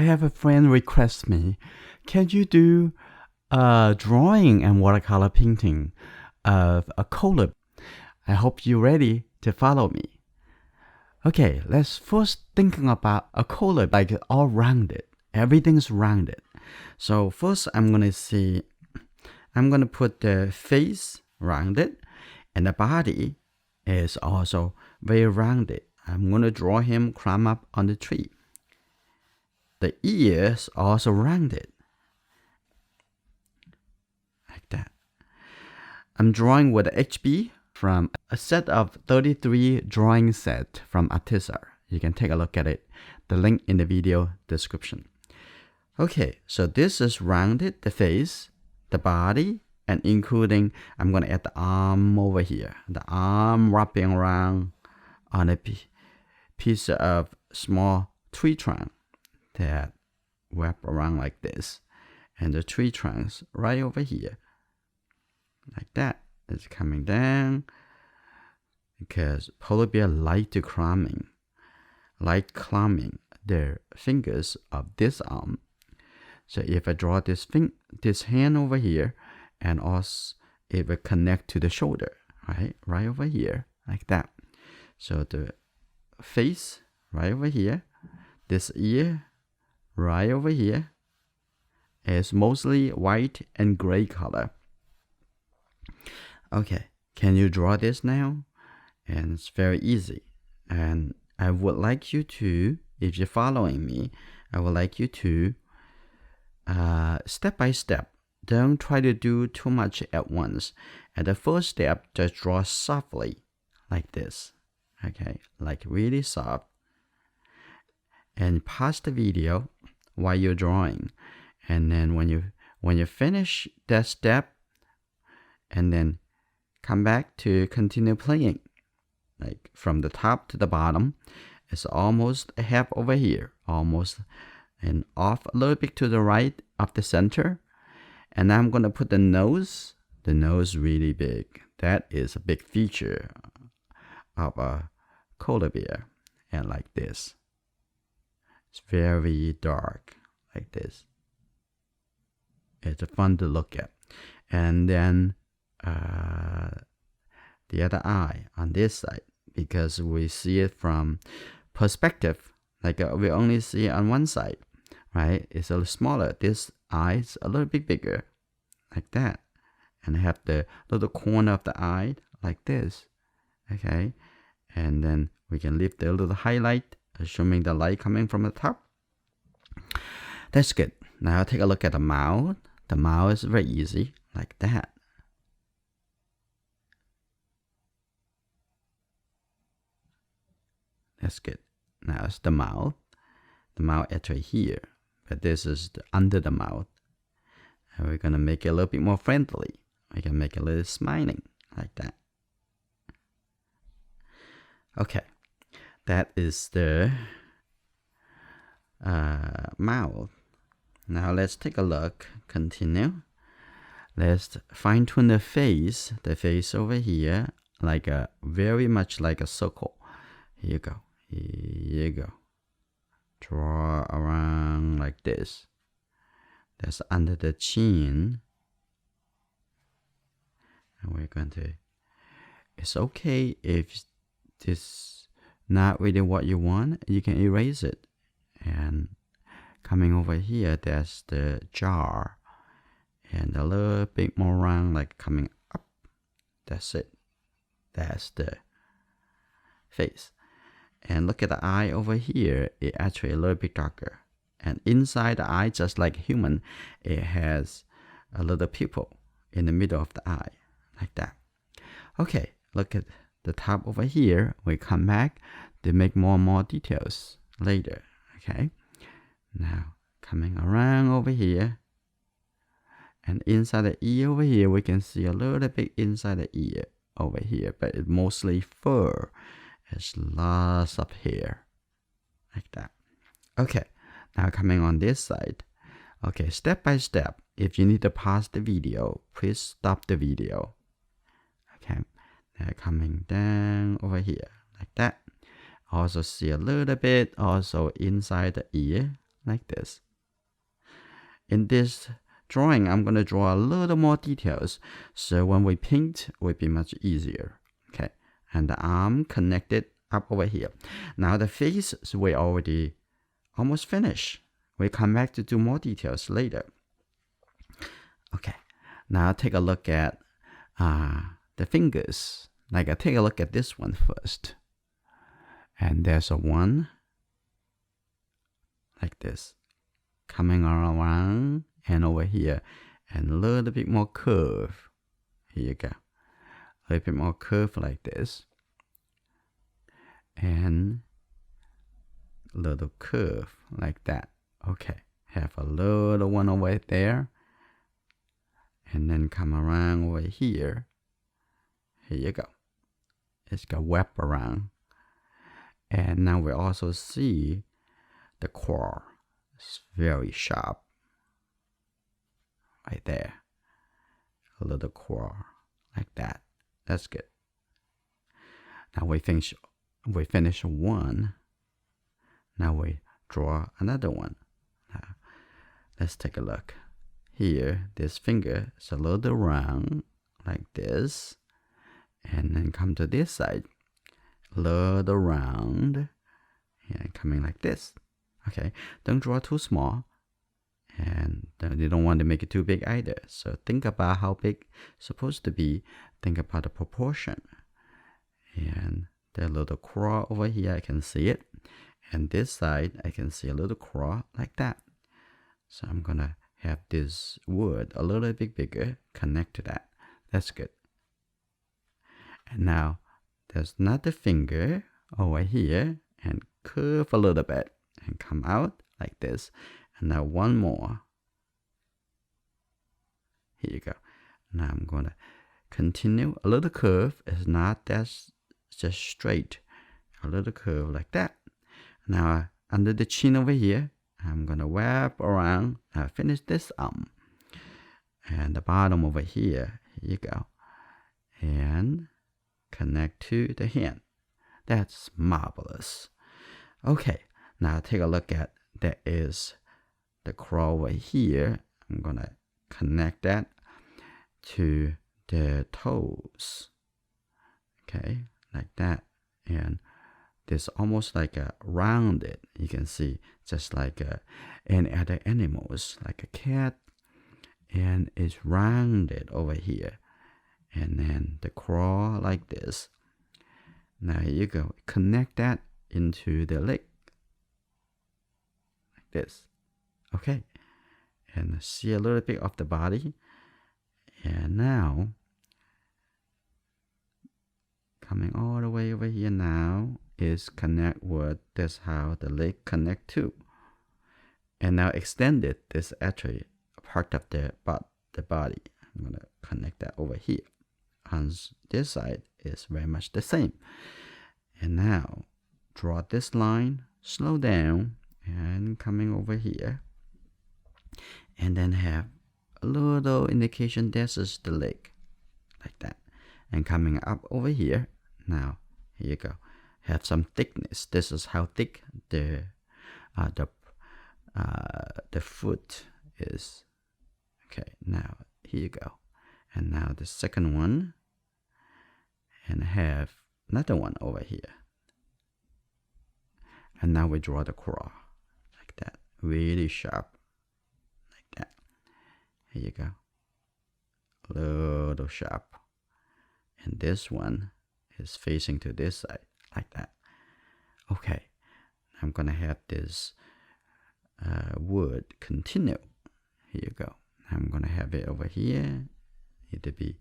I have a friend request me, can you do a drawing and watercolor painting of a koala? I hope you're ready to follow me. Okay, let's first thinking about a koala like all rounded. Everything's rounded. So first I'm gonna put the face rounded and the body is also very rounded. I'm gonna draw him climb up on the tree. The ears also rounded. Like that. I'm drawing with HB from a set of 33 drawing set from Artisa. You can take a look at it. The link in the video description. Okay, so this is rounded, the face, the body, and including, I'm going to add the arm over here. The arm wrapping around on a piece of small tree trunk that wrap around like this. And the tree trunks right over here. Like that. It's coming down. Because polar bear like climbing their fingers of this arm. So if I draw this hand over here, and also it will connect to the shoulder, right over here, like that. So the face right over here, this ear right over here is mostly white and gray color. Okay, can you draw this now? And it's very easy. And I would like you to, if you're following me, I would like you to step by step. Don't try to do too much at once. At the first step, just draw softly like this. Okay, like really soft. And pause the video while you're drawing. And then when you finish that step, and then come back to continue playing. Like from the top to the bottom, it's almost a half over here, almost, and off a little bit to the right of the center. And I'm going to put the nose really big. That is a big feature of a koala bear. And like this. It's very dark, like this. It's fun to look at. And then the other eye on this side, because we see it from perspective, like we only see it on one side, right? It's a little smaller. This eye is a little bit bigger, like that. And I have the little corner of the eye like this, okay? And then we can leave the little highlight, assuming the light coming from the top. That's good. Now take a look at the mouth. The mouth is very easy, like that. That's good. Now it's the mouth. The mouth actually here, but this is under the mouth. And we're going to make it a little bit more friendly. We can make it a little smiling, like that. Okay, that is the mouth. Now let's take a look. Continue. Let's fine tune the face. The face over here, like very much like a circle. Here you go. Here you go. Draw around like this. That's under the chin. And we're going to, it's okay if this not really what you want, you can erase it. And coming over here, that's the jaw. And a little bit more round, like coming up. That's it. That's the face. And look at the eye over here. It actually a little bit darker. And inside the eye, just like human, it has a little pupil in the middle of the eye, like that. Okay, look at the top over here. We come back to make more and more details later. Okay. Now coming around over here. And inside the ear over here, we can see a little bit inside the ear over here, but it's mostly fur. It's lots of hair, like that. Okay, now coming on this side. Okay, step by step. If you need to pause the video, please stop the video. Okay, now coming down over here, like that. Also see a little bit also inside the ear, like this. In this drawing, I'm going to draw a little more details, so when we paint, it will be much easier. Okay, and the arm connected up over here. Now the face, we already almost finished. We'll come back to do more details later. Okay, now take a look at the fingers. Like, take a look at this one first. And there's a one like this, coming around and over here, and a little bit more curve. Here you go. A little bit more curve like this. And a little curve like that. Okay, have a little one over there. And then come around over here. Here you go. It's got wrap around. And now we also see the claw. It's very sharp. Right there. A little claw like that. That's good. Now we finish one. Now we draw another one. Now, let's take a look. Here, this finger is a little round like this. And then come to this side. A little round. And coming like this. Okay, don't draw too small. And you don't want to make it too big either. So think about how big it's supposed to be. Think about the proportion. And the little claw over here, I can see it. And this side, I can see a little claw like that. So I'm going to have this wood a little bit bigger, connect to that. That's good. And now there's another finger over here and curve a little bit and come out like this. And now one more. Here you go. Now I'm going to continue. A little curve is not that's just straight. A little curve like that. Now under the chin over here, I'm going to wrap around. Now finish this arm. And the bottom over here. Here you go. And connect to the hand. That's marvelous. Okay. Now take a look at that is the claw over here. I'm going to connect that to the toes. Okay, like that. And this almost like a rounded, you can see, just like any other animals, like a cat. And it's rounded over here. And then the claw like this. Now here you go. Connect that into the leg. Like this. Okay. And see a little bit of the body. And now, coming all the way over here now is connect with this how the leg connect to. And now extended this actually part of the body. I'm going to connect that over here. On this side is very much the same. And now draw this line, slow down, and coming over here. And then have a little indication this is the leg. Like that. And coming up over here. Now, here you go. Have some thickness. This is how thick the foot is. Okay, now here you go. And now the second one. And have another one over here. And now we draw the claw. Like that. Really sharp. Like that. Here you go. A little sharp. And this one is facing to this side. Like that. Okay. I'm going to have this wood continue. Here you go. I'm going to have it over here. It'll be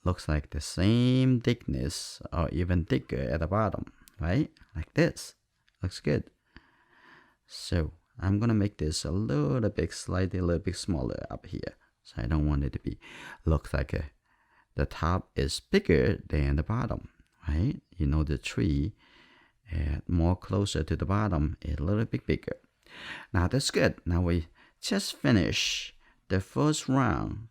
looks like the same thickness or even thicker at the bottom, right? Like this. Looks good. So I'm going to make this a little bit, slightly a little bit smaller up here. So I don't want it to be, looks like the top is bigger than the bottom, right? You know the tree more closer to the bottom is a little bit bigger. Now that's good. Now we just finish the first round.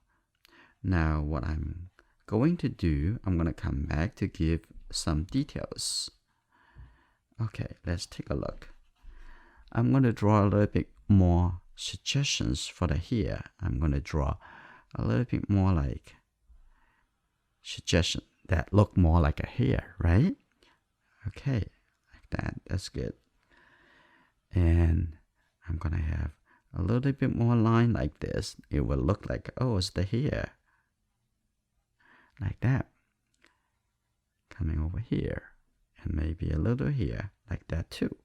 Now what I'm going to do, I'm going to come back to give some details. Okay, let's take a look. I'm going to draw a little bit more suggestions for the hair. I'm going to draw a little bit more like suggestion that look more like a hair, right? Okay, like that. That's good. And I'm going to have a little bit more line like this. It will look like, oh, it's the hair. Like that. Coming over here. And maybe a little here, like that too.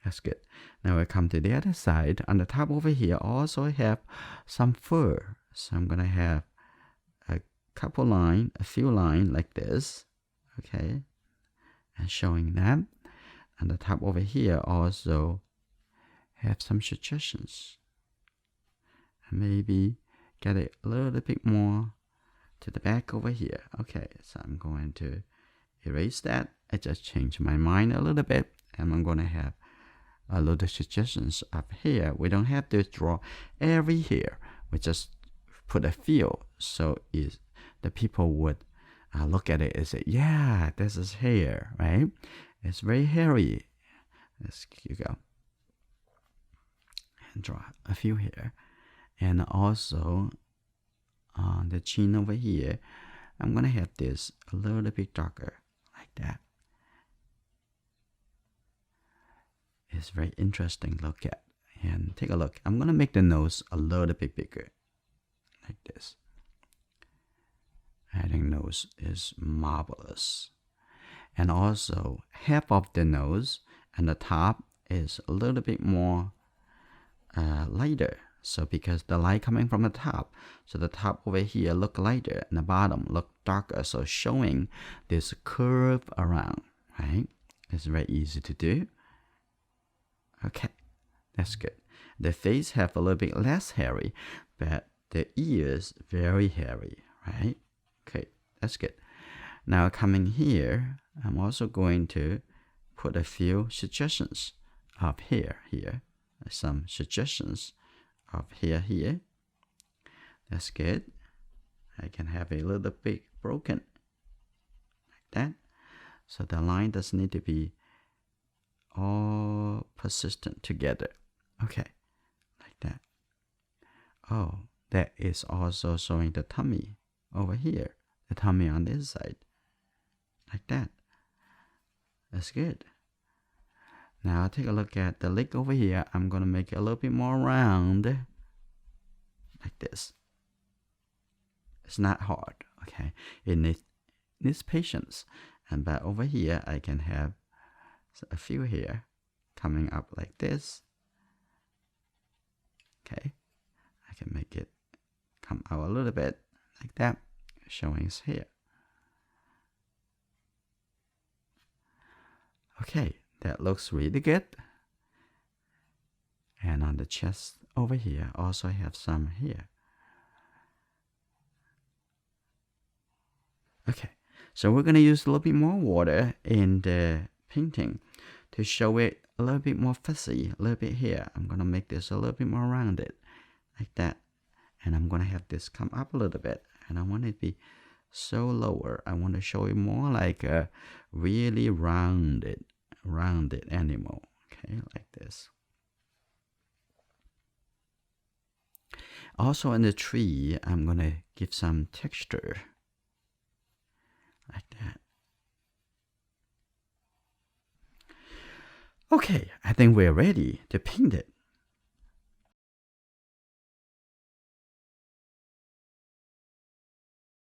That's good. Now we come to the other side. On the top over here, also have some fur. So I'm going to have a few line like this. Okay. And showing that. On the top over here also have some suggestions. And maybe get it a little bit more to the back over here. Okay, so I'm going to erase that. I just changed my mind a little bit, and I'm going to have a little suggestions up here. We don't have to draw every hair. We just put a feel, so the people would look at it and say, yeah, this is hair, right? It's very hairy. Let's go and draw a few here. And also on the chin over here, I'm going to have this a little bit darker, like that. It's very interesting to look at. And take a look. I'm going to make the nose a little bit bigger, like this. I think nose is marvelous. And also, half of the nose and the top is a little bit more lighter. So because the light coming from the top, so the top over here look lighter and the bottom look darker. So showing this curve around, right? It's very easy to do. Okay, that's good. The face have a little bit less hairy, but the ears very hairy, right? Okay, that's good. Now coming here, I'm also going to put a few suggestions of hair here. Some suggestions of hair here. That's good. I can have a little bit broken like that. So the line doesn't need to be all persistent together. Okay, like that. Oh, that is also showing the tummy over here. The tummy on this side. Like that. That's good. Now take a look at the leg over here. I'm going to make it a little bit more round. Like this. It's not hard, okay? It needs patience. But over here, I can have a few here coming up like this. Okay. I can make it come out a little bit like that, showing his hair. Okay, that looks really good. And on the chest over here, also have some hair. Okay, so we're going to use a little bit more water in the painting to show it a little bit more fuzzy, a little bit here. I'm going to make this a little bit more rounded, like that. And I'm going to have this come up a little bit. And I want it to be so lower. I want to show it more like a really rounded animal. Okay, like this. Also in the tree, I'm going to give some texture. Like that. Okay, I think we're ready to paint it.